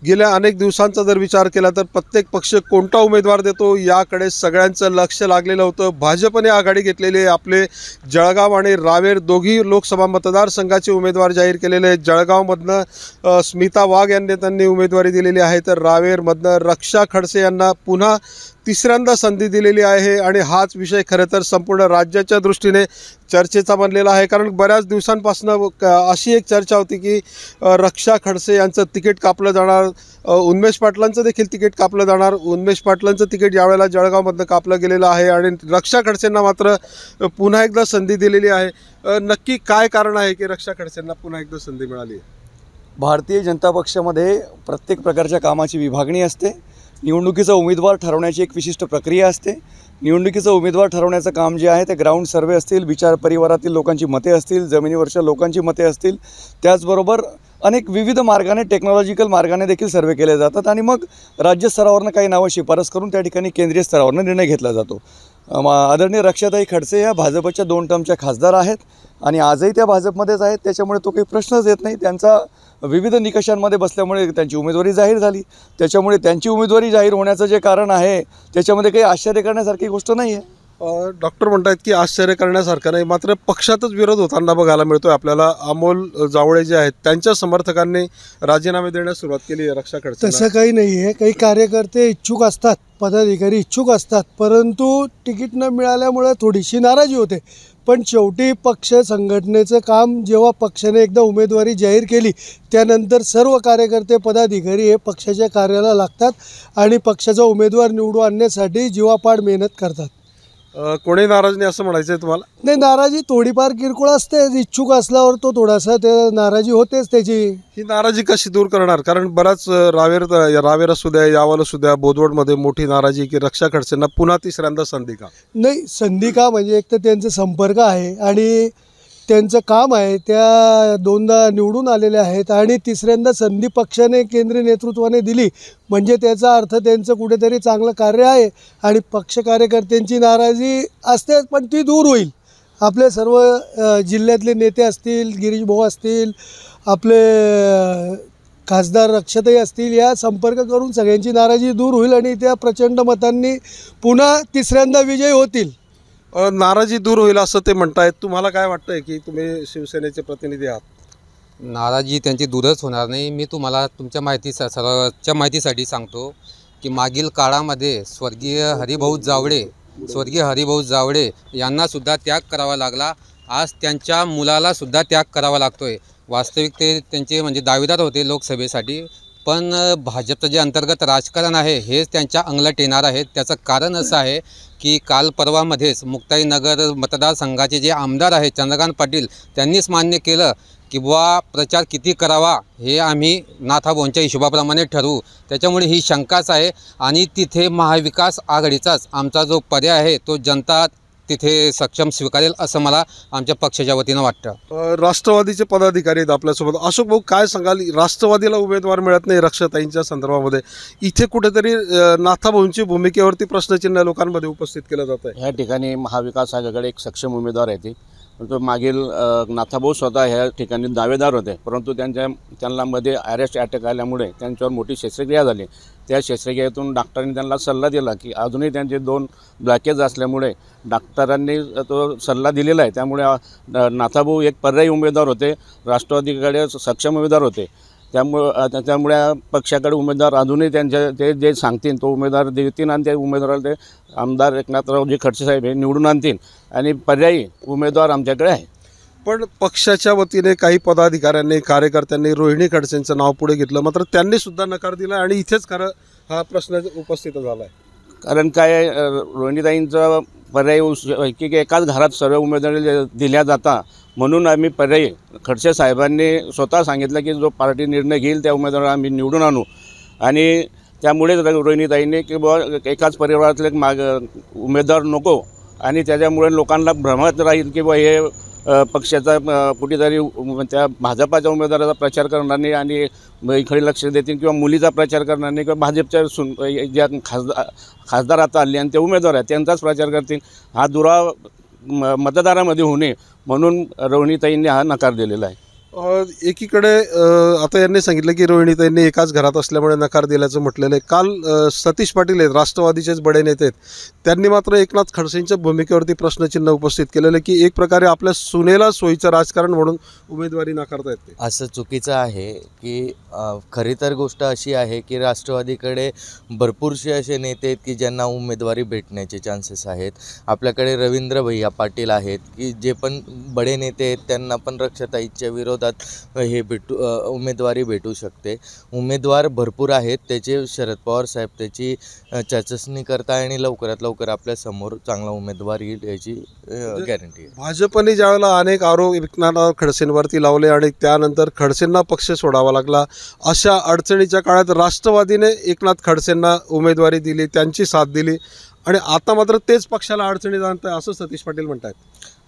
गेल्या अनेक दिवसांचा जर विचार केला तर प्रत्येक पक्ष कोणता उमेदवार देतो याकडे सगळ्यांचं लक्ष लागलेलं होतं। भाजपने आघाडी घेतलेली आहे। आपले जळगाव आणि रावेर दोघी लोकसभा मतदारसंघाचे उमेदवार जाहीर केलेले आहेत। जळगावमधनं स्मिता वाघ यांनी त्यांनी उमेदवारी दिलेली आहे, तर रावेरमधनं रक्षा खडसे यांना पुन्हा तिसऱ्यांदा संधी दिलेली आहे। आणि हाच विषय खरं तर संपूर्ण राज्याच्या दृष्टीने चर्चेचा बनलेला आहे, कारण बऱ्याच दिवसांपासून अशी एक चर्चा होती की रक्षा खडसे यांचं तिकीट कापलं जाणार, उन्मेष पाटलांचं देखील तिकीट कापलं जाणार। उन्मेष पाटलांचं तिकीट यावेळेला जळगावमधनं कापलं गेलेलं आहे आणि रक्षा खडसेंना मात्र पुन्हा एकदा संधी दिलेली आहे। नक्की काय कारण आहे की रक्षा खडसेंना पुन्हा एकदा संधी मिळाली आहे? भारतीय जनता पक्षामध्ये प्रत्येक प्रकारच्या कामाची विभागणी असते। निवडणुकीचा उमेदवार ठरवण्याची एक विशिष्ट प्रक्रिया असते। निवडणुकीचा उमेदवार ठरवण्याचं काम जे आहे ते ग्राउंड सर्वे असतील, विचार परिवारातील लोकांची मते असतील, जमिनीवरच्या लोकांची मते असतील, त्याचबरोबर अनेक विविध मार्गाने टेक्नॉलॉजिकल मार्गाने देखील सर्वे केले जातात आणि मग राज्य स्तरावरनं काही नावं शिफारस करून त्या ठिकाणी केंद्रीय स्तरावरनं निर्णय घेतला जातो। आदरणीय रक्षाताई खडसे या भाजपच्या 2 टर्मच्या खासदार आहेत आणि आजही त्या भाजपमध्येच आहेत, त्याच्यामुळे तो काही प्रश्नच येत नाही। त्यांचा विविध निकषांमध्ये बसल्यामुळे त्यांची उमेदवारी जाहीर झाली, त्याच्यामुळे त्यांची उमेदवारी जाहीर होण्याचं जे कारण आहे त्याच्यामध्ये काही आश्चर्य करण्यासारखी गोष्ट नाही आहे। डॉक्टर म्हणतात की आश्चर्य करण्यासारखं नाही, मात्र पक्षातच विरोध होताना बघायला मिळतोय आपल्याला। अमोल जावळे जे आहेत त्यांच्या समर्थकांनी राजीनामे देण्यास सुरुवात केली आहे रक्षा खडसे। तसं काही नाही आहे। काही कार्यकर्ते इच्छुक असतात, पदाधिकारी इच्छुक असतात, परंतु तिकीट न मिळाल्यामुळे थोडीशी नाराजी होते। पण शेवटी पक्ष संघटनेचं काम जेव्हा पक्षाने एकदा उमेदवारी जाहीर केली त्यानंतर सर्व कार्यकर्ते पदाधिकारी हे पक्षाच्या कार्याला लागतात आणि पक्षाचा उमेदवार निवडून आणण्यासाठी जीवापाड मेहनत करतात। कोणी नाराज नाही असं म्हणायचं आहे तुम्हाला? नाही, नाराजी थोडीफार किरकोळ असते। इच्छुक असल्यावर तो थोडासा ते नाराजी होतेच त्याची। ही नाराजी कशी दूर करणार? कारण बराच रावेर असू द्या, यावल असू द्या, बोदवडमध्ये मोठी नाराजी की रक्षा खडसेंना पुन्हा तिसऱ्यांदा संधी का? नाही, संधी का म्हणजे एक तर त्यांचा संपर्क आहे आणि त्यांचं काम आहे, त्या 2दा निवडून आलेले आहेत आणि तिसऱ्यांदा संधी पक्षाने केंद्रीय नेतृत्वाने दिली म्हणजे त्याचा अर्थ त्यांचं कुठेतरी चांगलं कार्य आहे आणि पक्ष कार्यकर्त्यांची नाराजी असते पण ती दूर होईल। आपले सर्व जिल्ह्यातले नेते असतील, गिरीश भाऊ असतील, आपले खासदार रक्षाताई असतील, या संपर्क करून सगळ्यांची नाराजी दूर होईल आणि त्या प्रचंड मतांनी पुन्हा तिसऱ्यांदा विजयी होतील। नाराजी दूर होईल असं ते म्हणतायत। तुम्हाला काय वाटतंय की तुम्ही शिवसेनेचे प्रतिनिधी आहात? नाराजी त्यांची दूरच होणार नाही। मी तुम्हाला तुमच्या सर्वांच्या माहितीसाठी सांगतो की मागील काळामध्ये स्वर्गीय हरिभाऊ जावळे यांनासुद्धा त्याग करावा लागला। आज त्यांच्या मुलालासुद्धा त्याग करावा लागतोय। वास्तविक ते त्यांचे म्हणजे दावेदार होते लोकसभेसाठी, पण भाजपचं जे अंतर्गत राजकारण आहे हेच त्यांच्या अंगलट येणार आहे। त्याचं कारण असं आहे की काल परवामध्येच मुक्ताईनगर मतदारसंघाचे जे आमदार आहेत चंद्रकांत पाटील त्यांनीच मान्य केलं की बुवा प्रचार किती करावा हे आम्ही नाथाभाऊंच्या हिशोबाप्रमाणे ठरवू। त्याच्यामुळे ही शंकाच आहे आणि तिथे महाविकास आघाडीचाच आमचा जो पर्याय आहे तो जनता तिथे सक्षम स्वीकारेल असं मला आमच्या पक्षाच्या वतीनं वाटतं। राष्ट्रवादीचे पदाधिकारी आहेत आपल्यासोबत। अशोक भाऊ, काय सांगाल? राष्ट्रवादीला उमेदवार मिळत नाही रक्षाताईंच्या संदर्भामध्ये, इथे कुठेतरी नाथाभाऊंची भूमिकेवरती प्रश्नचिन्ह लोकांमध्ये उपस्थित केलं जात आहे। ह्या ठिकाणी महाविकास आघाडीकडे एक सक्षम उमेदवार आहे ती, परंतु मागील नाथाभाऊ स्वतः ह्या ठिकाणी दावेदार होते, परंतु त्यांना मध्ये अरेस्ट अटॅक आल्यामुळे त्यांच्यावर मोठी शस्त्रक्रिया झाली। त्या शस्त्रक्रियेतून डॉक्टरांनी त्यांना सल्ला दिला की अजूनही त्यांचे 2 ब्लॉकेज असल्यामुळे डॉक्टरांनी तो सल्ला दिलेला आहे, त्यामुळे नाथाभाऊ एक पर्यायी उमेदवार होते, राष्ट्रवादीकडे सक्षम उमेदवार होते। त्यामुळे पक्षाकडे उमेदवार अजूनही ते जे सांगतील तो उमेदवार देतील आणि त्या उमेदवाराला ते आमदार एकनाथरावजी खडसे साहेब हे निवडून आणतील आणि पर्यायी उमेदवार आमच्याकडे आहे। पण पक्षाच्या वतीने काही पदाधिकाऱ्यांनी, कार्यकर्त्यांनी रोहिणी खडसेंचं नाव पुढे घेतलं, मात्र त्यांनी सुद्धा नकार दिला आणि इथेच खरं हा प्रश्न उपस्थित झाला आहे। कारण काय, रोहिणीताईंचा पर्यायी की एकाच घरात सर्व उमेदवारी दिल्या जातात म्हणून आम्ही पर्यायी खडसे साहेबांनी स्वतः सांगितलं की जो पार्टी निर्णय घेईल त्या उमेदवाराला आम्ही निवडून आणू आणि त्यामुळेच रोहिणीताईंनी की बुवा एकाच परिवारातले उमेदवार नको आणि त्याच्यामुळे लोकांना भ्रमात राहील की बुवा हे पक्षाचा कुठेतरी त्या भाजपाच्या उमेदवाराचा प्रचार करणार नाही आणि इकडे लक्ष देतील किंवा मुलीचा प्रचार करणार नाही किंवा भाजपच्या ज्या खासदार आता आले आणि ते उमेदवार आहेत त्यांचाच प्रचार करतील, हा दुरावा मतदारामध्ये होणे म्हणून रोहिणीताईंनी हा नकार दिलेला आहे। एकीकडे आता यांनी सांगितलं की रोहिणीताईंनी एकाच घरात असल्यामुळे नकार दिल्याचं म्हटलेलं आहे. काल सतीश पाटील आहेत, राष्ट्रवादीचेच बडे नेते आहेत, त्यांनी मात्र एकनाथ खडसेंच्या भूमिकेवरती प्रश्नचिन्ह उपस्थित केलेलं की एक प्रकारे आपल्या सुनेला सोयीचं राजकारण म्हणून उमेदवारी नाकारतायत ते. असं चुकीचं आहे की खरी तर गोष्ट अशी आहे की राष्ट्रवादीकडे भरपूरसे असे नेते आहेत की ज्यांना उमेदवारी भेटण्याचे चान्सेस आहेत. आपल्याकडे रवींद्र भैया पाटील आहेत की जे पण बडे नेते आहेत, त्यांना पण रक्षाताईच्या विरोधात हे उमेदवारी भेटू शकते. उमेदवार भरपूर आहेत, त्याचे शरद पवार साहेब त्याची चाचणी करता आणि लवकरात लवकर आपल्या समोर चांगला उमेदवार येईल याची गॅरंटी आहे. भाजपने ज्यावेळेला अनेक आरोप एकनाथ खडसेंवरती लावले आणि त्यानंतर खडसेंना पक्ष सोडावा लागला, अशा अडचणीच्या काळात राष्ट्रवादीने एकनाथ खडसेंना उमेदवारी दिली, त्यांची साथ दिली आणि आता मात्र तेच पक्षाला अडचणीत आणत आहे असं सतीश पाटील म्हणतात.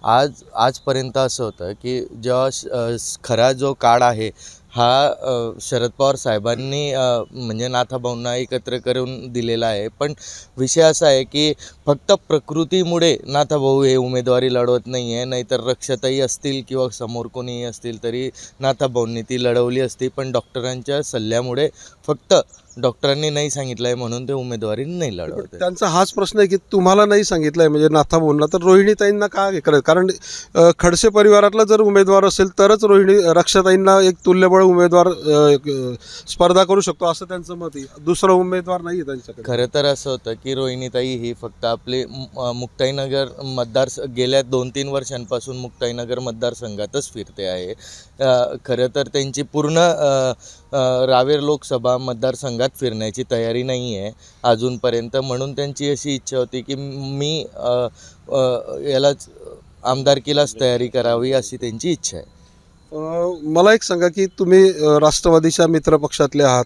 आजपर्यंत असं होतं की जेव्हा खरा जो काळ आहे हा शरद पवार साहेबांनी म्हणजे नाथाभाऊंना एकत्र करून दिलेला आहे. पण विषय असा आहे की फक्त प्रकृतीमुळे नाथाभाऊ हे उमेदवारी लढवत नाही आहे, नाहीतर रक्षाताई असतील किंवा समोर कोणीही असतील तरी नाथाभाऊंनी ती लढवली असती. पण डॉक्टरांच्या सल्ल्यामुळे फक्त डॉक्टरांनी नाही सांगितलं आहे म्हणून ते उमेदवारी नाही लढवत. त्यांचा हाच प्रश्न आहे की तुम्हाला नाही सांगितलं आहे म्हणजे नाथाभाऊंना, तर रोहिणीताईंना का करायचं? कारण खडसे परिवारातला जर उमेदवार असेल तरच रक्षाताईंना एक तुल्यबळ उमेदवार स्पर्धा करू शकतो असं त्यांचं मत आहे. दुसरा उमेदवार नाही आहे त्यांच्याकडे. खरं तर असं होतं की रोहिणीताई ही फक्त आपले मुक्ताईनगर गेल्या 2-3 वर्षांपासून मुक्ताईनगर मतदारसंघातच फिरते आहे. खरं तर त्यांची पूर्ण रावेर लोकसभा मतदारसंघात फिरण्याची तयारी नाही आहे अजूनपर्यंत. म्हणून त्यांची अशी इच्छा होती की मी यालाच आमदारकीलाच तयारी करावी अशी त्यांची इच्छा आहे. मला एक सांगा की तुम्ही राष्ट्रवादीच्या मित्रपक्षातले आहात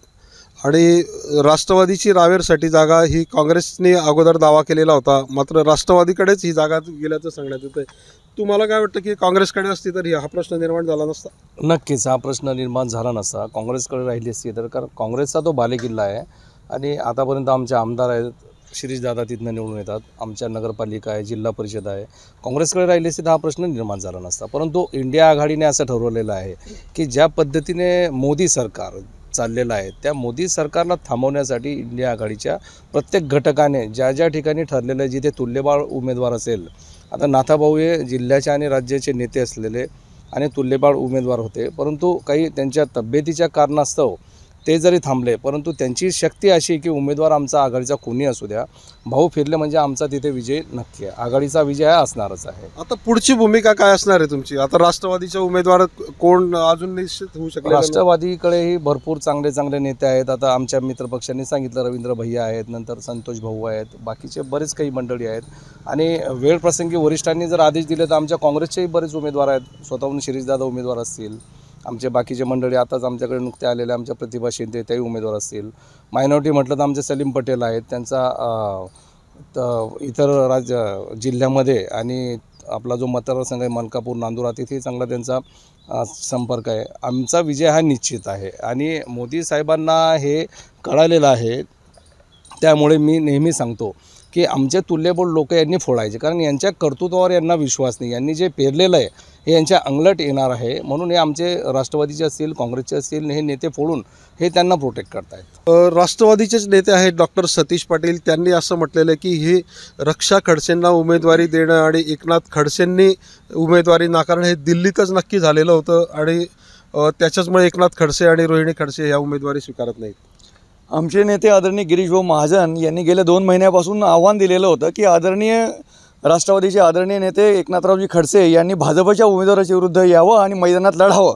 आणि राष्ट्रवादीची रावेरसाठी जागा ही काँग्रेसने अगोदर दावा केलेला होता, मात्र राष्ट्रवादीकडेच ही जागा गेल्याचं सांगण्यात येतं आहे. तुम्हाला काय वाटतं की काँग्रेसकडे असती तर हा प्रश्न निर्माण झाला नसता? नक्कीच हा प्रश्न निर्माण झाला नसता. काँग्रेसकडे राहिली असती तर, कारण काँग्रेसचा तो बालेकिल्ला आहे आणि आतापर्यंत आमचे आमदार आहेत, शिरीषदादा तिथनं निवडून येतात, आमच्या नगरपालिका आहे, जिल्हा परिषद आहे. काँग्रेसकडे राहिली असती तर हा प्रश्न निर्माण झाला नसता. परंतु इंडिया आघाडीने असं ठरवलेलं आहे की ज्या पद्धतीने मोदी सरकार चाललेलं आहे त्या मोदी सरकारला थांबवण्यासाठी इंडिया आघाडीच्या प्रत्येक घटकाने ज्या ज्या ठिकाणी ठरलेलं आहे, जिथे तुल्यबळ उमेदवार असेल, आता नाथाभाऊ हे जिल्ह्याचे आणि राज्याचे नेते असलेले आणि तुल्यबळ उमेदवार होते, परंतु काही त्यांच्या तब्येतीच्या कारणास्तव ते जरी थांबले, परंतु त्यांची शक्ती अशी की उमेदवार आमचा आघाडीचा कोणी असू द्या, भाऊ फिरले म्हणजे आमचा तिथे विजय नक्की आहे, आघाडीचा विजय हा असणारच आहे. आता पुढची भूमिका काय असणार आहे तुमची? आता राष्ट्रवादीच्या उमेदवार कोण अजून निश्चित होऊ शकले? राष्ट्रवादीकडेही भरपूर चांगले चांगले नेते आहेत. आता आमच्या मित्रपक्षांनी सांगितलं रवींद्र भैया आहेत, नंतर संतोष भाऊ आहेत, बाकीचे बरेच काही मंडळी आहेत आणि वेळ प्रसंगी वरिष्ठांनी जर आदेश दिले तर आमच्या काँग्रेसचेही बरेच उमेदवार आहेत. स्वतःहून शिरीषदादा उमेदवार असतील, आमचे बाकीचे मंडळी आताच आमच्याकडे नुकते आलेले आमच्या प्रतिभा शिंदे त्याही उमेदवार असतील. मायनॉरिटी म्हटलं तर आमचे सलीम पटेल आहेत, त्यांचा इतर जिल्ह्यामध्ये आणि आपला जो मतदारसंघ आहे मलकापूर नांदुरा तिथेही चांगला त्यांचा संपर्क आहे. आमचा विजय हा निश्चित आहे आणि मोदी साहेबांना हे कळालेलं आहे. त्यामुळे मी नेहमी सांगतो की आमचे तुल्यबळ लोक यांनी फोडायचे, कारण यांच्या कर्तृत्वावर यांना विश्वास नाही. यांनी जे पेरलेलं आहे हे यांच्या अंगलट येणार आहे, म्हणून हे आमचे राष्ट्रवादीचे असतील, काँग्रेसचे असतील, हे नेते फोडून हे त्यांना प्रोटेक्ट करतायत. राष्ट्रवादीचेच नेते आहेत डॉक्टर सतीश पाटील, त्यांनी असं म्हटलेलं आहे की हे रक्षा खडसेंना उमेदवारी देणं आणि एकनाथ खडसेंनी उमेदवारी नाकारणं हे दिल्लीतच नक्की झालेलं होतं आणि त्याच्याचमुळे एकनाथ खडसे आणि रोहिणी खडसे ह्या उमेदवारी स्वीकारत नाहीत. आमचे नेते आदरणीय गिरीशभाऊ महाजन यांनी गेल्या 2 महिन्यापासून आव्हान दिलेलं होतं की आदरणीय राष्ट्रवादीचे आदरणीय नेते एकनाथरावजी खडसे यांनी भाजपच्या उमेदवाराच्या विरुद्ध यावं आणि मैदानात लढावं.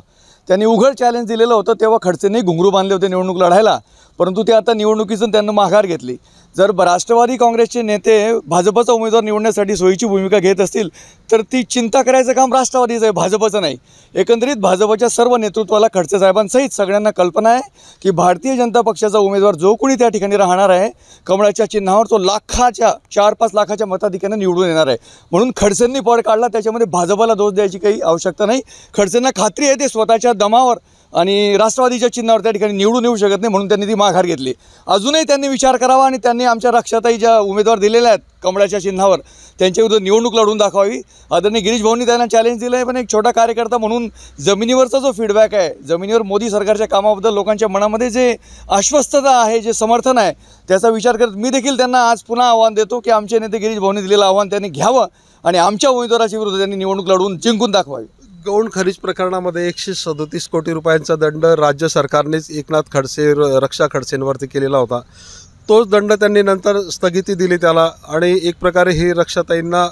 त्यांनी उघड चॅलेंज दिलेलं होतं. तेव्हा खडसेंनी घुंगरू बांधले होते निवडणूक लढायला, परंतु ते आता निवडणुकीतून त्यांना माघार घेतली. जर राष्ट्रवादी काँग्रेसचे नेते भाजपचा उमेदवार निवडण्यासाठी सोयीची भूमिका घेत असतील तर ती चिंता करायचं काम राष्ट्रवादीचं आहे, भाजपचं नाही. एकंदरीत भाजपच्या सर्व नेतृत्वाला खडसे साहेबांसहित सगळ्यांना कल्पना आहे की भारतीय जनता पक्षाचा उमेदवार जो कोणी त्या ठिकाणी राहणार आहे कमळाच्या चिन्हावर तो 4-5 लाखाच्या मताधिक्यानं निवडून येणार आहे. म्हणून खडसेंनी पळ काढला, त्याच्यामध्ये भाजपला दोष द्यायची काही आवश्यकता नाही. खडसेंना खात्री आहे ते स्वतःच्या दमावर आणि राष्ट्रवादीच्या चिन्हावर त्या ठिकाणी निवडून येऊ शकत नाही, म्हणून त्यांनी ती माघार घेतली. अजूनही त्यांनी विचार करावा आणि त्यांनी आमच्या रक्षाताई ज्या उमेदवार दिलेल्या आहेत कमळाच्या चिन्हावर त्यांच्याविरुद्ध निवडणूक लढवून दाखवावी. आदरणीय गिरीश भाऊंनी त्यांना चॅलेंज दिलं आहे, पण एक छोटा कार्यकर्ता म्हणून जमिनीवरचा जो फीडबॅक आहे, जमिनीवर मोदी सरकारच्या कामाबद्दल लोकांच्या मनामध्ये जे आश्वस्तता आहे, जे समर्थन आहे, त्याचा विचार करत मी देखील त्यांना आज पुन्हा आव्हान देतो की आमचे नेते गिरीश भाऊंनी दिलेलं आव्हान त्यांनी घ्यावं आणि आमच्या उमेदवाराच्या विरुद्ध त्यांनी निवडणूक लढवून जिंकून दाखवावी. गौण खनिज प्रकरणामध्ये 137 कोटी रुपयांचा दंड राज्य सरकारनेच एकनाथ खडसे रक्षा खडसेंवरती केलेला होता. तोच दंड त्यांनी नंतर स्थगिती दिली त्याला आणि एक प्रकारे हे रक्षाताईंना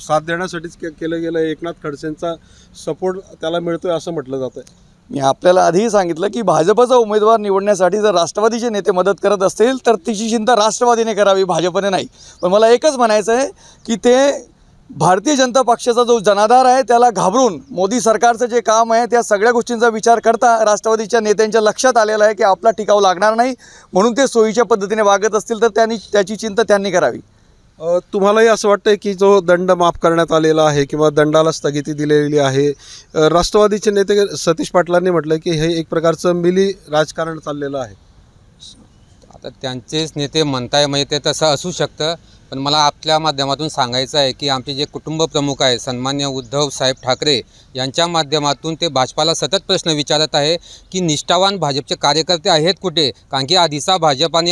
साथ देण्यासाठीच केलं गेलं. एकनाथ खडसेंचा सपोर्ट त्याला मिळतोय असं म्हटलं जातं. मी आपल्याला आधीही सांगितलं की भाजपचा उमेदवार निवडण्यासाठी जर राष्ट्रवादीचे नेते मदत करत असतील तर तिची चिंता राष्ट्रवादीने करावी, भाजपने नाही. पण मला एकच म्हणायचं आहे की ते भारतीय जनता पक्षाचा जो जनाधार आहे त्याला घाबरून मोदी सरकारचं जे काम आहे त्या सगळ्या गोष्टींचा विचार करता राष्ट्रवादीच्या नेत्यांच्या लक्षात आलेला आहे की आपला टिकाव लागणार नाही, म्हणून ते सोयीच्या पद्धतीने वागत असतील तर त्याची चिंता त्यांनी करावी. तुम्हालाही असं वाटतंय की जो दंड माफ करण्यात आलेला आहे किंवा दंडाला स्थगिती दिलेली आहे, राष्ट्रवादीचे नेते सतीश पाटलांनी म्हटलं की हे एक प्रकारचं मिली राजकारण चाललेलं आहे. आता त्यांचेच नेते म्हणताय म्हणजे ते तसं असू शकतं, पण मला आपल्या माध्यमातून सांगायचं आहे की आमचे जे कुटुंब प्रमुख आहे सन्मान्य उद्धव साहेब ठाकरे यांच्या माध्यमातून ते भाजपाला सतत प्रश्न विचारत आहे की निष्ठावान भाजपचे कार्यकर्ते आहेत कुठे. कारण की आधीचा भाजप आणि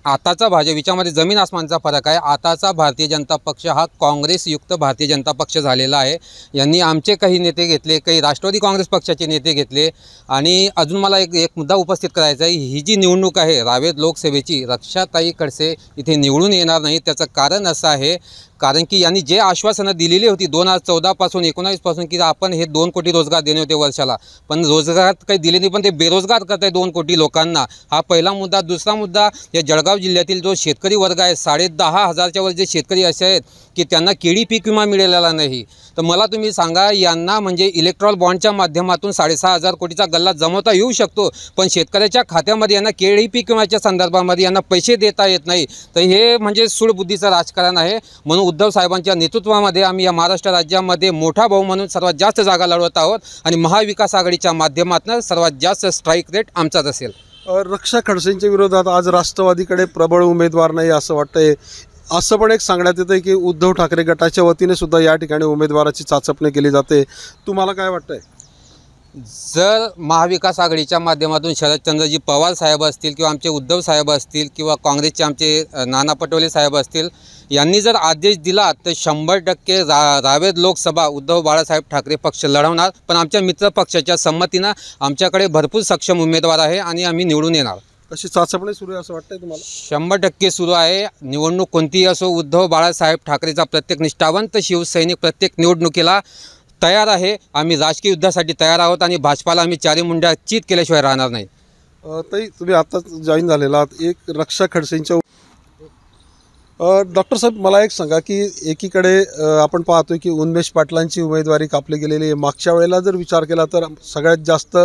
आताचा भाजप याच्यामध्ये जमीन आसमानचा फरक आहे. आताचा भारतीय जनता पक्ष हा काँग्रेसयुक्त भारतीय जनता पक्ष झालेला आहे. यांनी आमचे काही नेते घेतले, काही राष्ट्रवादी काँग्रेस पक्षाचे नेते घेतले. आणि अजून मला एक मुद्दा उपस्थित करायचा आहे. ही जी निवडणूक आहे रावेर लोकसभेची, रक्षाताई खडसे इथे निवडून येणार नाही. त्याचं कारण असं आहे कारण की यांनी जे आश्वासनं दिलेली होती 2014 पासून 19 पासून की आपण हे 2 कोटी रोजगार देणे होते वर्षाला, पण रोजगार काही दिले नाही, पण ते बेरोजगार करत आहे 2 कोटी लोकांना. हा पहिला मुद्दा. दुसरा मुद्दा, या जळगाव जिल्ह्यातील जो शेतकरी वर्ग आहे 10,500च्या वर जे शेतकरी असे आहेत की त्यांना केळी पीक विमा मिळालेला नाही. तर मला तुम्ही सांगा यांना म्हणजे इलेक्ट्रॉल बॉन्डच्या माध्यमातून 6,500 कोटीचा गल्ला जमवता येऊ शकतो, पण शेतकऱ्याच्या खात्यामध्ये यांना केळी पीक विम्याच्या संदर्भामध्ये यांना पैसे देता येत नाही. तर हे म्हणजे सूडबुद्धीचं राजकारण आहे. म्हणून उद्धव साहेबांच्या नेतृत्वामध्ये आम्ही या महाराष्ट्र राज्यामध्ये मोठा भाऊ म्हणून सर्वात जास्त जागा लढवत आहोत आणि महाविकास आघाडीच्या माध्यमातून सर्वात जास्त स्ट्राईक रेट आमचाच असेल. रक्षा खडसेंच्या विरोधात आज राष्ट्रवादीकडे प्रबळ उमेदवार नाही असं वाटतंय. असं पण एक सांगण्यात येतं की उद्धव ठाकरे गटाच्या वतीने सुद्धा या ठिकाणी उमेदवाराची चाचपणी केली जाते. तुम्हाला काय वाटतंय? जर महाविकास आघाडीच्या माध्यमातून शरदचंद्रजी पवार साहेब असतील किंवा आमचे उद्धव साहेब असतील किंवा काँग्रेसचे आमचे नाना पटोले साहेब असतील यांनी जर आदेश दिला तर 100% रावेर लोकसभा उद्धव बाळासाहेब ठाकरे पक्ष लढवणार. पण आमच्या मित्र पक्षाच्या संमतीनं आमच्याकडे भरपूर सक्षम उमेदवार आहे आणि आम्ही निवडून येणार. कशी चाचपणी सुरू आहे असं वाटतंय तुम्हाला? 100% सुरू आहे. निवडणूक कोणतीही असो, उद्धव बाळासाहेब ठाकरेचा प्रत्येक निष्ठावंत शिवसैनिक प्रत्येक निवडणुकीला तयार आहे. आम्ही राजकीय युद्धासाठी तयार आहोत आणि भाजपाला आम्ही चारी मुंड्या चित केल्याशिवाय राहणार नाही. ताई, तुम्ही आताच जॉईन झालेला आहात. एक रक्षा खडसेंच्या डॉक्टर साहेब मला एक सांगा की एकीकडे आपण पाहतोय की उन्मेष पाटलांची उमेदवारी कापली गेलेली आहे. मागच्या वेळेला जर विचार केला तर सगळ्यात जास्त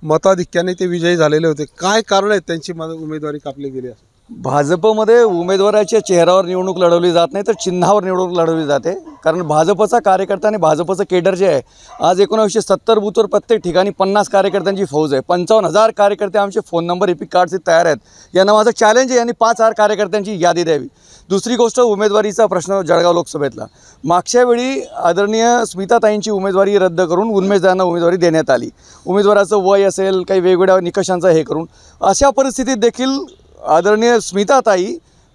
मताधिक्याने ते विजयी झालेले होते. काय कारण आहेत त्यांची उमेदवारी कापली गेली? भाजपमध्ये उमेदवाराच्या चेहऱ्यावर निवडणूक लढवली जात नाही तर चिन्हावर निवडणूक लढवली जाते. कारण भाजपचा कार्यकर्ता आणि भाजपचं केडर जे आहे, आज 1970 बूथवर प्रत्येक ठिकाणी 50 कार्यकर्त्यांची फौज आहे. 55,000 कार्यकर्ते आमचे फोन नंबर एपिक कार्डचे तयार आहेत. यांना माझं चॅलेंज आहे, यांनी 5,000 कार्यकर्त्यांची यादी द्यावी. दुसरी गोष्ट, उमेदवारीचा प्रश्न जळगाव लोकसभेतला. मागच्या वेळी आदरणीय स्मिताताईंची उमेदवारी रद्द करून उन्मेषदारांना उमेदवारी देण्यात आली. उमेदवाराचं वय असेल, काही वेगवेगळ्या निकषांचा हे करून, अशा परिस्थितीत देखील आदरणीय स्मिताताई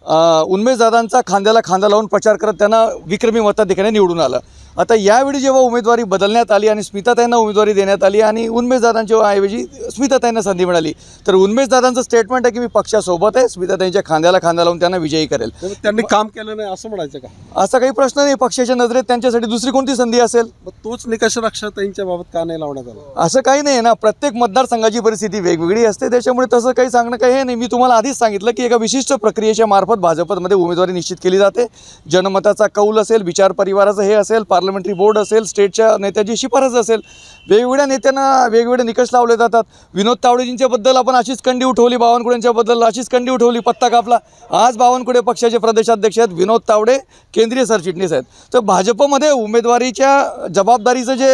उन्मेषदारांचा खांद्याला खांदा लावून प्रचार करत त्यांना विक्रमी मताधिक्याने निवडून आलं. आता यावेळी जेव्हा उमेदवारी बदलण्यात आली आणि स्मिताताईंना उमेदवारी देण्यात आली आणि उन्मेषदारांच्या ऐवजी स्मिताताईंना संधी मिळाली, तर उन्मेषदारांचं स्टेटमेंट आहे की मी पक्षासोबत आहे, स्मिताताईंच्या खांद्याला खांदा लावून त्यांना विजयी करेल. त्यांनी काम केलं नाही असं म्हणायचं का? असा काही प्रश्न नाही. पक्षाच्या नजरेत त्यांच्यासाठी दुसरी कोणती संधी असेल? तोच निकष रक्षाताईंच्या बाबत का नाही लावण्यात आला? असं काही नाही ना. प्रत्येक मतदारसंघाची परिस्थिती वेगवेगळी असते, त्याच्यामुळे तसं काही सांगणं काही हे नाही. मी तुम्हाला आधीच सांगितलं की एका विशिष्ट प्रक्रियेच्या मार्फत भाजपमध्ये उमेदवारी निश्चित केली जाते. जनमताचा कौल असेल, विचार परिवाराचं हे असेल, पार्लमेंटरी बोर्ड असेल, स्टेटच्या नेत्याची शिफारस असेल, वेगवेगळ्या नेत्यांना वेगवेगळे निकष लावले जातात. विनोद तावडेजींच्याबद्दल आपण अशीच कंडी उठवली, बावनकुळेंच्याबद्दल अशीच कंडी उठवली, पत्ता कापला. आज बावनकुळे पक्षाचे प्रदेशाध्यक्ष आहेत, विनोद तावडे केंद्रीय सरचिटणीस आहेत. तर भाजपमध्ये उमेदवारीच्या जबाबदारीचं जे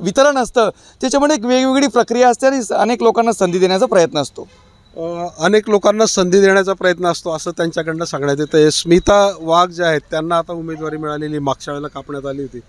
वितरण असतं त्याच्यामध्ये एक वेगवेगळी प्रक्रिया असते आणि अनेक लोकांना संधी देण्याचा प्रयत्न असतो. अनेक लोकांना संधी देण्याचा प्रयत्न असतो असं त्यांच्याकडनं सांगण्यात येतं. स्मिता वाघ ज्या आहेत त्यांना आता उमेदवारी मिळालेली, मागच्या वेळेला कापण्यात आली होती.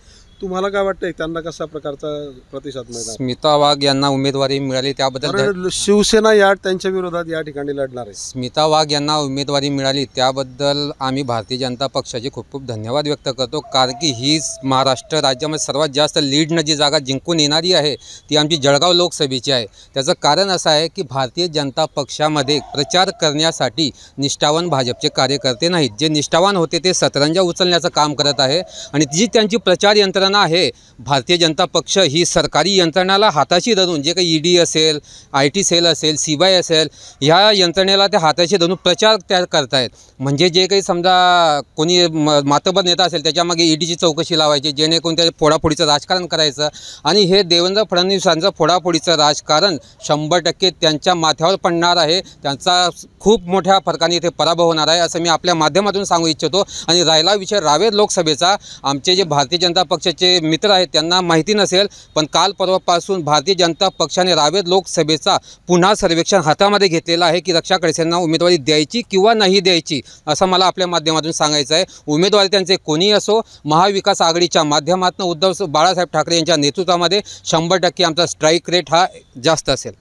तुम्हाला काय वाटतंय त्यांना कशा प्रकारचा प्रतिसाद मिळणार? स्मिता वाघ यांना उमेदवारी मिळाली त्याबद्दल कारण शिवसेना त्यांच्या विरोधात या ठिकाणी लढणार आहे. स्मिता वाघ यांना उमेदवारी मिळाली त्याबद्दल आम्ही भारतीय जनता पक्षाचे खूप खूप धन्यवाद व्यक्त करतो. कारण की ही महाराष्ट्र राज्यामध्ये सर्वात जास्त लीडनं जी जागा जिंकून येणारी आहे ती आमची जळगाव लोकसभेची आहे. त्याचं कारण असं आहे की भारतीय जनता पक्षामध्ये प्रचार करण्यासाठी निष्ठावान भाजपचे कार्यकर्ते नाहीत. जे निष्ठावान होते ते सतरंजा उचलण्याचं काम करत आहे आणि जी त्यांची प्रचार यंत्रणा आहे, भारतीय जनता पक्ष ही सरकारी यंत्रणाला हाताशी धरून, जे काही ED असेल, IT सेल असेल, CBI असेल, ह्या यंत्रणेला ते हाताशी धरून प्रचार त्या करतायत. म्हणजे जे काही समजा कोणी मातबर नेता असेल त्याच्यामागे EDची चौकशी लावायची, जेणेकरून त्या फोडाफोडीचं राजकारण करायचं. आणि हे देवेंद्र फडणवीसांचं फोडाफोडीचं राजकारण 100% त्यांच्या माथ्यावर पडणार आहे. त्यांचा खूप मोठ्या फरकाने इथे पराभव होणार आहे असं मी आपल्या माध्यमातून सांगू इच्छितो. आणि राहिला विषय रावेर लोकसभेचा, आमचे जे भारतीय जनता पक्षाचे मित्र आहेत त्यांना माहिती नसेल, पण काल परवापासून भारतीय जनता पक्षाने रावेर लोकसभेचा पुन्हा सर्वेक्षण हातामध्ये घेतलेलं आहे की रक्षा खडसेंना उमेदवारी द्यायची किंवा नाही द्यायची, असं मला आपल्या माध्यमातून सांगायचं आहे. उमेदवारी त्यांचे कोणी असो, महाविकास आघाडीच्या माध्यमातून उद्धव बाळासाहेब ठाकरे यांच्या नेतृत्वामध्ये 100% आमचा स्ट्राईक रेट हा जास्त असेल.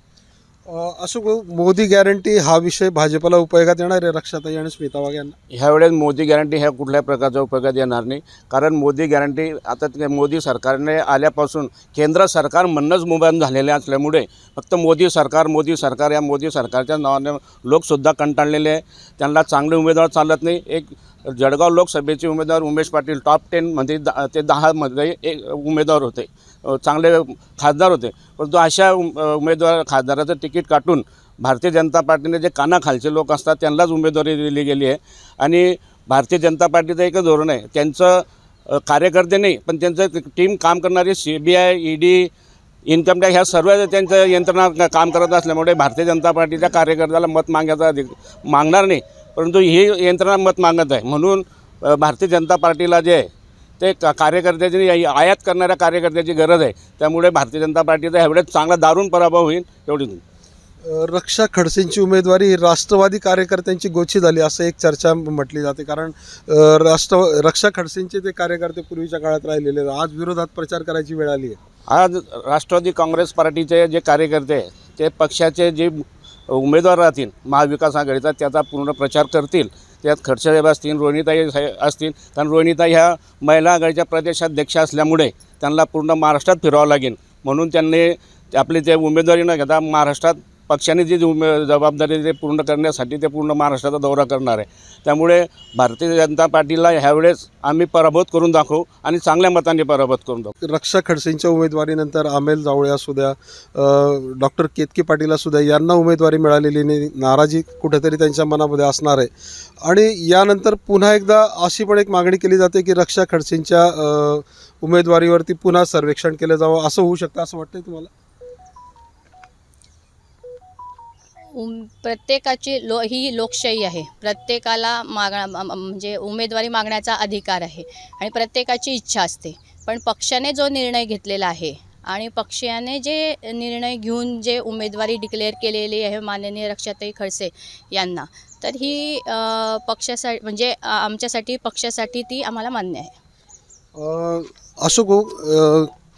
अशोक, मोदी गॅरंटी हा विषय भाजपला उपयोगात येणार आहे रक्षाताई आणि स्मिता वाघ यांना? ह्यावेळेस मोदी गॅरंटी ह्या कुठल्याही प्रकारचा उपयोगात येणार नाही. कारण मोदी गॅरंटी आता मोदी सरकारने आल्यापासून केंद्र सरकार म्हणणंच मुबंद झालेले असल्यामुळे फक्त मोदी सरकार या मोदी सरकारच्या नावाने लोकसुद्धा कंटाळलेले आहे. त्यांना चांगले उमेदवार चालत नाही. एक जळगाव लोकसभेचे उमेदवार उमेश पाटील टॉप 10मध्ये ते 10मध्ये एक उमेदवार होते, चांगले खासदार होते. परंतु अशा खासदाराचं तिकीट काटून भारतीय जनता पार्टीने जे कानाखालचे लोक असतात त्यांनाच उमेदवारी दिली गेली आहे. आणि भारतीय जनता पार्टीचं एकच धोरण आहे, त्यांचं कार्यकर्ते नाही पण त्यांचं टीम काम करणारे CBI, ED, इन्कम टॅक्स ह्या सर्व त्यांचं यंत्रणा काम करत असल्यामुळे भारतीय जनता पार्टीच्या कार्यकर्त्याला मत मागणार नाही, परंतु ही यंत्रणा मत मागत आहे. म्हणून भारतीय जनता पार्टीला जे आहे ते कार्यकर्त्याची आयात करणाऱ्या कार्यकर्त्याची गरज आहे. त्यामुळे भारतीय जनता पार्टीचा ह्यावेळेस चांगला दारुण पराभव होईल एवढी. रक्षा खडसेंची उमेदवारी ही राष्ट्रवादी कार्यकर्त्यांची गोची झाली असं एक चर्चा म्हटली जाते. कारण रक्षा खडसेंचे ते कार्यकर्ते पूर्वीच्या काळात राहिलेले आज विरोधात प्रचार करायची वेळ आली आहे. आज राष्ट्रवादी काँग्रेस पार्टीचे जे कार्यकर्ते ते पक्षाचे जे उमेदवार राहतील महाविकास आघाडीचा त्याचा पूर्ण प्रचार करतील. त्यात खडसेसाहेब असतील, रोहिणीताई असतील. कारण रोहिणीताई ह्या महिला आघाडीच्या प्रदेशाध्यक्ष असल्यामुळे त्यांना पूर्ण महाराष्ट्रात फिरावं लागेल. म्हणून त्यांनी आपली ते उमेदवारी न घेता महाराष्ट्रात पक्षाने जी जबाबदारी ते पूर्ण करण्यासाठी ते पूर्ण महाराष्ट्राचा दौरा करणार आहे. त्यामुळे भारतीय जनता पार्टीला ह्यावेळेस आम्ही पराभूत करून दाखवू आणि चांगल्या मतांनी पराभूत करून दाखवू. रक्षा खडसेंच्या उमेदवारीनंतर अमेल जावळे असू द्या, डॉक्टर केतकी पाटील असू द्या, यांना उमेदवारी मिळालेली नाही, नाराजी कुठेतरी त्यांच्या मनामध्ये असणार आहे. आणि यानंतर पुन्हा एकदा अशी पण एक मागणी केली जाते की रक्षा खडसेंच्या उमेदवारीवरती पुन्हा सर्वेक्षण केलं जावं, असं होऊ शकतं असं वाटतंय तुम्हाला? प्रत्येकाची ही लोकशाही आहे. प्रत्येकाला म्हणजे उमेदवारी मागण्याचा अधिकार आहे आणि प्रत्येकाची इच्छा असते. पण पक्षाने जो निर्णय घेतलेला आहे आणि पक्षाने जे निर्णय घेऊन जे उमेदवारी डिक्लेअर केलेली आहे माननीय रक्षाताई खडसे यांना, तर ही पक्षासाठी म्हणजे आमच्यासाठी पक्षासाठी ती आम्हाला मान्य आहे. अशोक,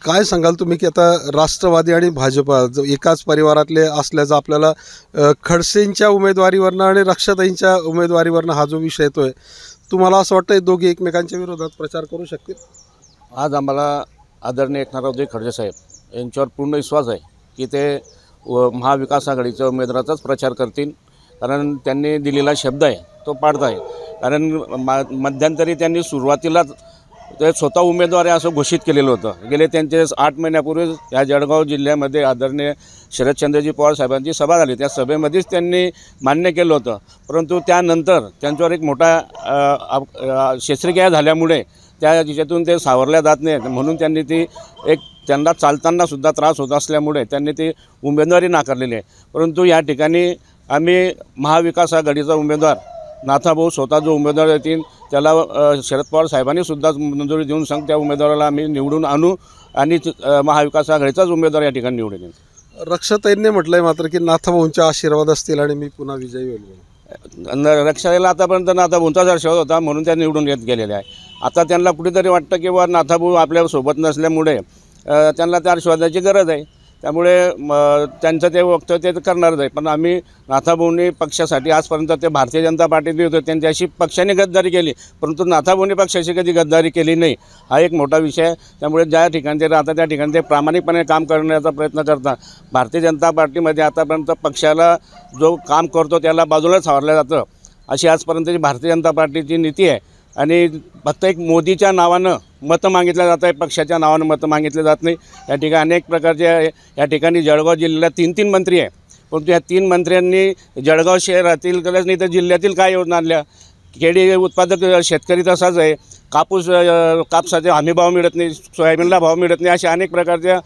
काय सांगाल तुम्ही की आता राष्ट्रवादी आणि भाजपा जो एकाच परिवारातले असल्याचं आपल्याला खडसेंच्या उमेदवारीवरनं आणि रक्षाताईंच्या उमेदवारीवरनं हा जो विषय येतोय, तुम्हाला असं वाटतं दोघे एकमेकांच्या विरोधात प्रचार करू शकतील? आज आम्हाला आदरणीय एकनाथरावजी खडसे साहेब यांच्यावर पूर्ण विश्वास आहे की ते महाविकास आघाडीच्या उमेदवाराचाच प्रचार करतील. कारण त्यांनी दिलेला शब्द आहे तो पाळत आहे. कारण मध्यंतरी त्यांनी सुरुवातीलाच ते स्वतः उमेदवार आहे असं घोषित केलेलं होतं. गेले त्यांचे 8 महिन्यापूर्वी या जळगाव जिल्ह्यामध्ये आदरणीय शरदचंद्रजी पवार साहेबांची सभा झाली. त्या सभेमध्येच त्यांनी मान्य केलं होतं. परंतु त्यानंतर त्यांच्यावर एक मोठा शस्त्रक्रिया झाल्यामुळे त्या याच्यातून ते सावरल्या जात नाहीत, म्हणून त्यांनी ती त्यांना चालतानासुद्धा त्रास होत असल्यामुळे त्यांनी ती उमेदवारी नाकारलेली आहे. परंतु या ठिकाणी आम्ही महाविकास आघाडीचा उमेदवार नाथाभाऊ स्वतः जो उमेदवार येतील त्याला शरद पवार साहेबांनीसुद्धा मंजुरी देऊन त्या उमेदवाराला आम्ही निवडून आणू आणि महाविकास आघाडीचाच उमेदवार या ठिकाणी निवडून येईल. रक्षाताईंनी म्हटलंय मात्र की नाथभाऊंचे आशीर्वाद असतील आणि मी पुन्हा विजयी होईल. रक्षाताईला आतापर्यंत नाथाभाऊंचाच आशीर्वाद होता म्हणून त्या निवडून येत गेलेले आहे. आता त्यांना कुठेतरी वाटतं की नाथाभाऊ आपल्यासोबत नसल्यामुळे त्यांना त्या आशीर्वादाची गरज आहे, त्यामुळे त्यांचं ते वक्तव्य ते करणारच आहे. पण आम्ही नाथाभाऊंनी पक्षासाठी आजपर्यंत ते भारतीय जनता पार्टीत होते, त्यांच्याशी पक्षाने गद्दारी केली, परंतु नाथाभाऊंनी पक्षाशी कधी गद्दारी केली नाही, हा एक मोठा विषय आहे. त्यामुळे ज्या ठिकाणी ते राहतात त्या ठिकाणी ते प्रामाणिकपणे काम करण्याचा प्रयत्न करतात. भारतीय जनता पार्टीमध्ये आतापर्यंत पक्षाला जो काम करतो त्याला बाजूला सावरलं जातं, अशी आजपर्यंतची भारतीय जनता पार्टीची नीती आहे. आणि फक्त एक मोदीच्या नावानं मतं मागितलं जात आहे, पक्षाच्या नावानं मतं मागितले जात नाही. या ठिकाणी अनेक प्रकारचे या ठिकाणी जळगाव जिल्ह्याला 3 मंत्री आहे, परंतु या 3 मंत्र्यांनी जळगाव शहरातील कलच नाही तर जिल्ह्यातील काय योजना आणल्या. केळी उत्पादक शेतकरी तसाच आहे, कापसाचे हमीभाव मिळत नाही, सोयाबीनला भाव मिळत नाही, अशा अनेक प्रकारच्या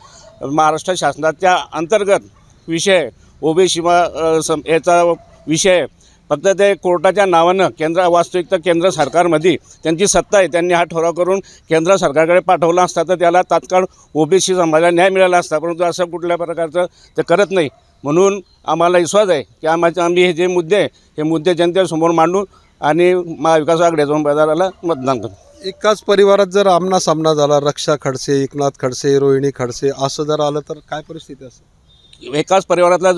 महाराष्ट्र शासनाच्या अंतर्गत विषय ओबीसी याचा विषय फक्त ते कोर्टाच्या नावानं वास्तविक तर केंद्र सरकारमध्ये त्यांची सत्ता आहे, त्यांनी हा ठराव करून केंद्र सरकारकडे पाठवला असता तर त्याला तात्काळ ओबीसी समाजाला न्याय मिळाला असता, परंतु असं कुठल्या प्रकारचं ते करत नाही. म्हणून आम्हाला विश्वास आहे की आम्ही हे जे मुद्दे हे मुद्दे जनतेसमोर मांडू आणि महाविकास आघाडीच्या उमेदवाराला मतदान करू. एकाच परिवारात जर आमना सामना झाला, रक्षा खडसे, एकनाथ खडसे, रोहिणी खडसे असं जर आलं तर काय परिस्थिती असेल? एकाच परिवारातला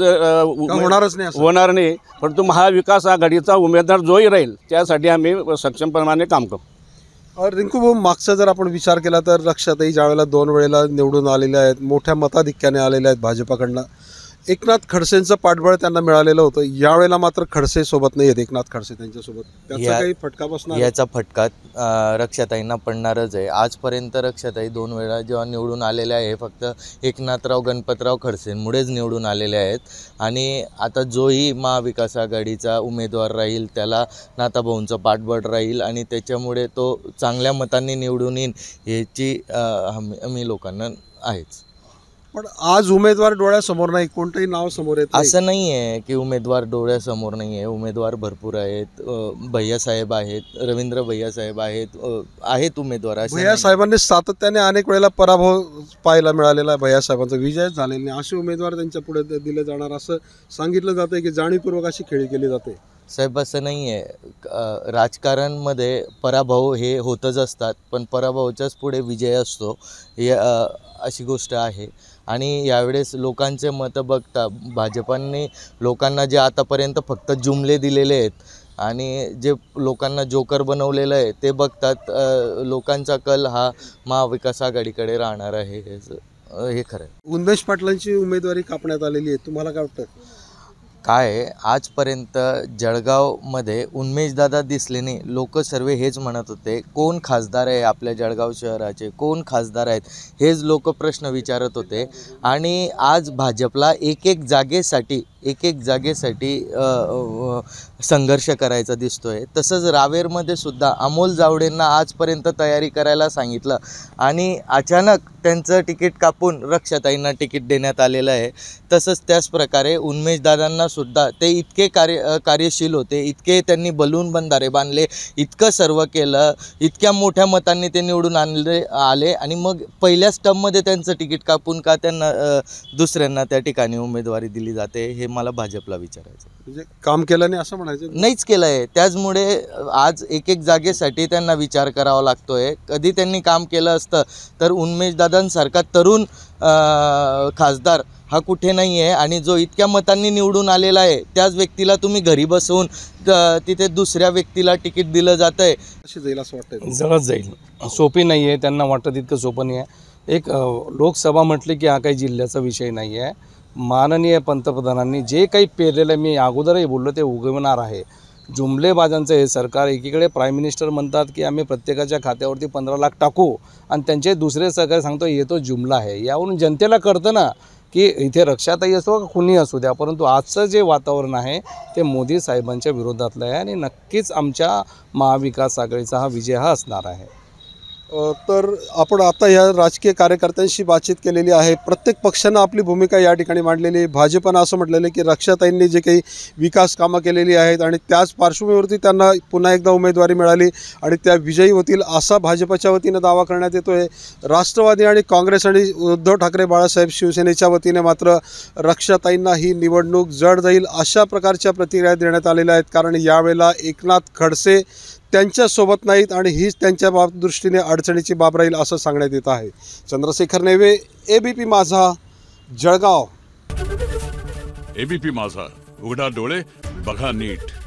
होणारच नाही होणार नाही, परंतु महाविकास आघाडीचा उमेदवार जोही राहील त्यासाठी आम्ही सक्षमप्रमाणे काम करू. रिंकू भाऊ, मागचा जर आपण विचार केला तर रक्षाताई ज्यावेळेला 2 वेळेला निवडून आलेल्या आहेत, मोठ्या मताधिक्याने आलेल्या आहेत भाजपाकडनं, एकनाथ खडसेंचं पाठबळ त्यांना मिळालेलं होतं. यावेळेला मात्र खडसे सोबत नाही आहेत, एकनाथ खडसे त्यांच्यासोबत, त्याचा काही फटका बसणार? याचा फटका रक्षाताईंना पडणारच आहे. आजपर्यंत रक्षाताई 2 वेळा जेव्हा निवडून आलेल्या आहे फक्त एकनाथराव गणपतराव खडसेंमुळेच निवडून आलेले आहेत. आणि आता जोही महाविकास आघाडीचा उमेदवार राहील त्याला नाथाभाऊंचं पाठबळ राहील आणि त्याच्यामुळे तो चांगल्या मतांनी निवडून येईल याची हमी लोकांना आहेच. पण आज उमेदवार डोळ्यासमोर नाही, कोणतंही नाव समोर येत नाही. असं नाही आहे की उमेदवार डोळ्यासमोर नाही आहे. उमेदवार भरपूर आहेत. भैयासाहेब आहेत, रवींद्र भैयासाहेब आहेत उमेदवार. भैयासाहेबांनी सातत्याने अनेक वेळेला पराभव पाहायला मिळालेला आहे, भैयासाहेबांचा विजयच झालेला नाही. असे उमेदवार त्यांच्या पुढे दिले जाणार असं सांगितलं जातं की जाणीवपूर्वक अशी खेळी केली जाते. साहेब असं नाही आहे. राजकारणमध्ये पराभव हे होतच असतात, पण पराभवाच्याच पुढे विजय असतो अशी गोष्ट आहे. आणि यावेळेस लोकांचे मतं बघता भाजपांनी लोकांना जे आतापर्यंत फक्त जुमले दिलेले आहेत आणि जे लोकांना जोकर बनवलेलं आहे ते बघतात लोकांचा कल हा महाविकास आघाडीकडे राहणार आहे, हे खरं आहे. उन्मेष पाटलांची उमेदवारी कापण्यात आलेली आहे, तुम्हाला काय वाटतं? काय आजपर्यंत जळगावमध्ये उन्मेषदादा दिसले नाही. लोक सर्व हेच म्हणत होते कोण खासदार आहे आपल्या जळगाव शहराचे, कोण खासदार आहेत हेच लोक प्रश्न विचारत होते. आणि आज भाजपला एक जागेसाठी संघर्ष करायचा दिसतोय. तसंच रावेरमध्ये सुद्धा अमोल जावडेंना आजपर्यंत तयारी करायला सांगितलं आणि अचानक त्यांचं तिकीट कापून रक्षाताईंना तिकीट देण्यात आलेलं आहे. तसंच त्याच प्रकारे उन्मेषदादांना सुद्धा ते इतके कार्यशील होते, इतके त्यांनी बलून बंधारे बांधले, इतकं सर्व केलं, इतक्या मोठ्या मतांनी ते निवडून आले आणि मग पहिल्याच टर्ममध्ये त्यांचं तिकीट कापून का त्यांना दुसऱ्यांना त्या ठिकाणी उमेदवारी दिली जाते हे मला भाजपला विचारायचं. म्हणजे काम केलं नाही असं म्हणायचं? नाहीच केलं आहे. त्याचमुळे आज एक जागेसाठी त्यांना विचार करावा लागतोय. कधी त्यांनी काम केलं असतं तर उन्मेषदादांसारखा तरुण खासदार हा कुठे नाही आहे. आणि जो इतक्या मतांनी निवडून आलेला आहे त्याच व्यक्तीला तुम्ही घरी बसवून तिथे दुसऱ्या व्यक्तीला तिकीट दिलं जातं आहे. कशी जाईल असं वाटतं? जळत जाईल. सोपी नाही आहे, त्यांना वाटतं तितकं सोपं नाही आहे. एक लोकसभा म्हटली की हा काही जिल्ह्याचा विषय नाही आहे. माननीय पंतप्रधानांनी जे काही पेरलेलं मी अगोदरही बोललो ते उगवणार आहे. जुमलेबाजांचं हे सरकार, एकीकडे प्राईम मिनिस्टर म्हणतात की आम्ही प्रत्येकाच्या खात्यावरती 15 लाख टाकू आणि त्यांचे दुसरे सरकार सांगतो हे तो जुमला आहे. यावरून जनतेला कळतं ना की इथे रक्षाताई असो का कुणी असू द्या, परंतु आजचं जे वातावरण आहे ते मोदी साहेबांच्या विरोधातलं आहे आणि नक्कीच आमच्या महाविकास आघाडीचा हा विजय हा असणार आहे. तर आपण आता या राजकीय कार्यकर्त्यांशी बातचीत केलेली आहे. प्रत्येक पक्षानं आपली भूमिका या ठिकाणी मांडलेली आहे. भाजपनं असं म्हटलेलं आहे की रक्षाताईंनी जे काही विकास कामं केलेली आहेत आणि त्याच पार्श्वभूमीवरती त्यांना पुन्हा एकदा उमेदवारी मिळाली आणि त्या विजयी होतील असा भाजपच्या वतीनं दावा करण्यात येतो आहे. राष्ट्रवादी आणि काँग्रेस आणि उद्धव ठाकरे बाळासाहेब शिवसेनेच्या वतीने मात्र रक्षाताईंना ही निवडणूक जड जाईल अशा प्रकारच्या प्रतिक्रिया देण्यात आलेल्या आहेत. कारण यावेळेला एकनाथ खडसे त्यांच्यासोबत नाहीत आणि हीच त्यांच्या दृष्टीने अडचणीची बाब राहील असं सांगण्यात येत आहे. चंद्रशेखर नेवे, ABP माझा, जळगाव. ABP माझा, उघडा डोळे बघा नीट.